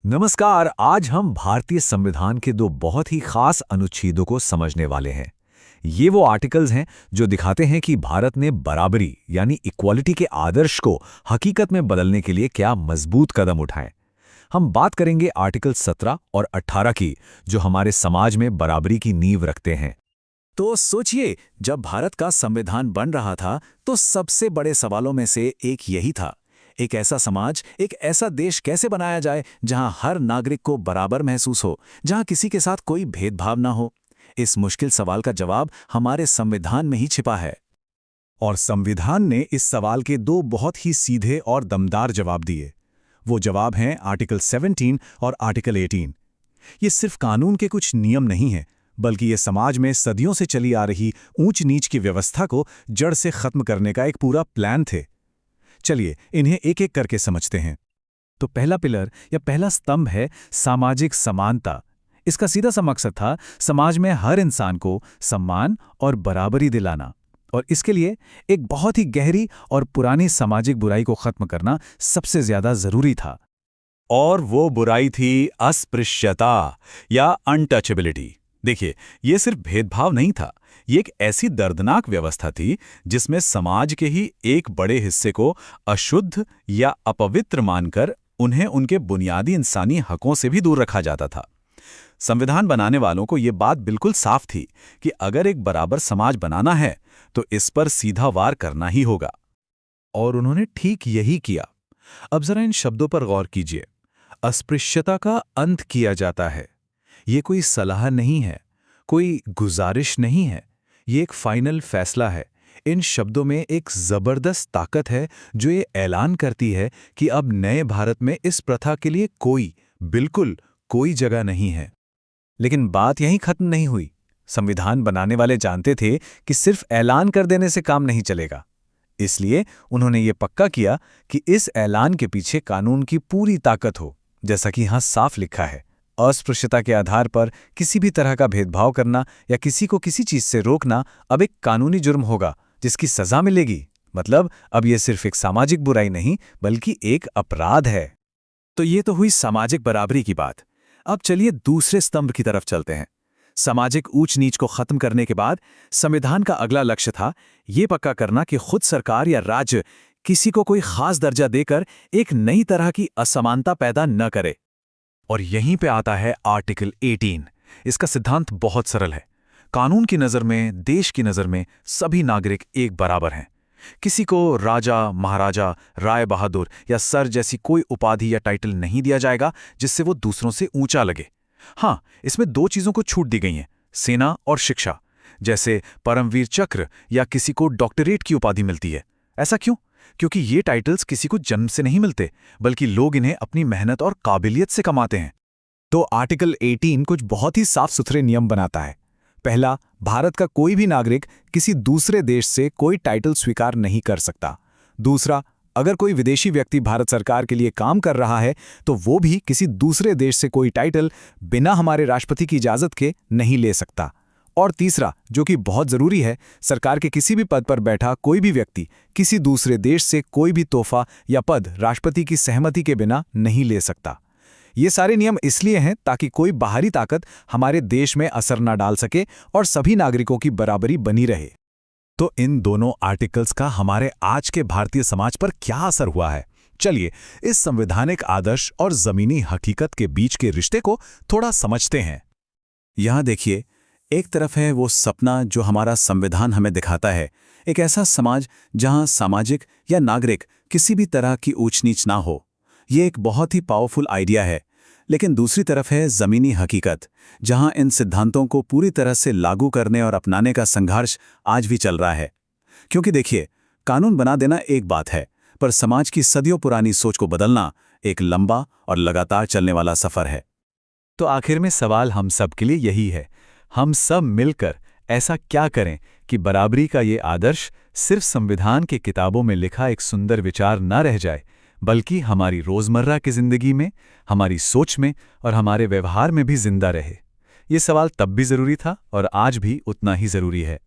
नमस्कार। आज हम भारतीय संविधान के दो बहुत ही खास अनुच्छेदों को समझने वाले हैं। ये वो आर्टिकल्स हैं जो दिखाते हैं कि भारत ने बराबरी यानी इक्वालिटी के आदर्श को हकीकत में बदलने के लिए क्या मजबूत कदम उठाएं। हम बात करेंगे आर्टिकल 17 और 18 की, जो हमारे समाज में बराबरी की नींव रखते हैं। तो सोचिए, जब भारत का संविधान बन रहा था तो सबसे बड़े सवालों में से एक यही था, एक ऐसा समाज, एक ऐसा देश कैसे बनाया जाए जहां हर नागरिक को बराबर महसूस हो, जहां किसी के साथ कोई भेदभाव ना हो। इस मुश्किल सवाल का जवाब हमारे संविधान में ही छिपा है। और संविधान ने इस सवाल के दो बहुत ही सीधे और दमदार जवाब दिए। वो जवाब हैं आर्टिकल 17 और आर्टिकल 18। ये सिर्फ कानून के कुछ नियम नहीं हैं, बल्कि ये समाज में सदियों से चली आ रही ऊंच नीच की व्यवस्था को जड़ से खत्म करने का एक पूरा प्लान थे। चलिए इन्हें एक एक करके समझते हैं। तो पहला पिलर या पहला स्तंभ है सामाजिक समानता। इसका सीधा सा मकसद था समाज में हर इंसान को सम्मान और बराबरी दिलाना, और इसके लिए एक बहुत ही गहरी और पुरानी सामाजिक बुराई को खत्म करना सबसे ज्यादा जरूरी था। और वो बुराई थी अस्पृश्यता या अनटचेबिलिटी। देखिए, ये सिर्फ भेदभाव नहीं था, ये एक ऐसी दर्दनाक व्यवस्था थी जिसमें समाज के ही एक बड़े हिस्से को अशुद्ध या अपवित्र मानकर उन्हें उनके बुनियादी इंसानी हकों से भी दूर रखा जाता था। संविधान बनाने वालों को ये बात बिल्कुल साफ थी कि अगर एक बराबर समाज बनाना है तो इस पर सीधा वार करना ही होगा। और उन्होंने ठीक यही किया। अब जरा इन शब्दों पर गौर कीजिए। अस्पृश्यता का अंत किया जाता है। ये कोई सलाह नहीं है, कोई गुजारिश नहीं है, ये एक फाइनल फैसला है। इन शब्दों में एक जबरदस्त ताकत है जो ये ऐलान करती है कि अब नए भारत में इस प्रथा के लिए बिल्कुल कोई जगह नहीं है। लेकिन बात यहीं खत्म नहीं हुई। संविधान बनाने वाले जानते थे कि सिर्फ ऐलान कर देने से काम नहीं चलेगा। इसलिए उन्होंने ये पक्का किया कि इस ऐलान के पीछे कानून की पूरी ताकत हो। जैसा कि यहां साफ लिखा है, अस्पृश्यता के आधार पर किसी भी तरह का भेदभाव करना या किसी को किसी चीज से रोकना अब एक कानूनी जुर्म होगा जिसकी सजा मिलेगी। मतलब अब यह सिर्फ एक सामाजिक बुराई नहीं बल्कि एक अपराध है। तो ये तो हुई सामाजिक बराबरी की बात। अब चलिए दूसरे स्तंभ की तरफ चलते हैं। सामाजिक ऊंच नीच को खत्म करने के बाद संविधान का अगला लक्ष्य था ये पक्का करना कि खुद सरकार या राज्य किसी को कोई खास दर्जा देकर एक नई तरह की असमानता पैदा न करे। और यहीं पे आता है आर्टिकल 18। इसका सिद्धांत बहुत सरल है। कानून की नज़र में, देश की नज़र में सभी नागरिक एक बराबर हैं। किसी को राजा, महाराजा, राय बहादुर या सर जैसी कोई उपाधि या टाइटल नहीं दिया जाएगा जिससे वो दूसरों से ऊंचा लगे। हाँ, इसमें दो चीज़ों को छूट दी गई हैं, सेना और शिक्षा। जैसे परमवीर चक्र या किसी को डॉक्टरेट की उपाधि मिलती है। ऐसा क्यों? क्योंकि ये टाइटल्स किसी को जन्म से नहीं मिलते, बल्कि लोग इन्हें अपनी मेहनत और काबिलियत से कमाते हैं। तो आर्टिकल 18 कुछ बहुत ही साफ सुथरे नियम बनाता है। पहला, भारत का कोई भी नागरिक किसी दूसरे देश से कोई टाइटल स्वीकार नहीं कर सकता। दूसरा, अगर कोई विदेशी व्यक्ति भारत सरकार के लिए काम कर रहा है तो वो भी किसी दूसरे देश से कोई टाइटल बिना हमारे राष्ट्रपति की इजाज़त के नहीं ले सकता। और तीसरा, जो कि बहुत ज़रूरी है, सरकार के किसी भी पद पर बैठा कोई भी व्यक्ति किसी दूसरे देश से कोई भी तोहफा या पद राष्ट्रपति की सहमति के बिना नहीं ले सकता। ये सारे नियम इसलिए हैं ताकि कोई बाहरी ताकत हमारे देश में असर न डाल सके और सभी नागरिकों की बराबरी बनी रहे। तो इन दोनों आर्टिकल्स का हमारे आज के भारतीय समाज पर क्या असर हुआ है? चलिए इस संवैधानिक आदर्श और जमीनी हकीकत के बीच के रिश्ते को थोड़ा समझते हैं। यहां देखिए, एक तरफ है वो सपना जो हमारा संविधान हमें दिखाता है, एक ऐसा समाज जहां सामाजिक या नागरिक किसी भी तरह की ऊंच नीच ना हो। ये एक बहुत ही पावरफुल आइडिया है। लेकिन दूसरी तरफ है ज़मीनी हकीकत, जहां इन सिद्धांतों को पूरी तरह से लागू करने और अपनाने का संघर्ष आज भी चल रहा है। क्योंकि देखिए, कानून बना देना एक बात है, पर समाज की सदियों पुरानी सोच को बदलना एक लंबा और लगातार चलने वाला सफ़र है। तो आखिर में सवाल हम सब के लिए यही है, हम सब मिलकर ऐसा क्या करें कि बराबरी का ये आदर्श सिर्फ संविधान के किताबों में लिखा एक सुंदर विचार न रह जाए, बल्कि हमारी रोज़मर्रा की ज़िंदगी में, हमारी सोच में और हमारे व्यवहार में भी जिंदा रहे। ये सवाल तब भी ज़रूरी था और आज भी उतना ही ज़रूरी है।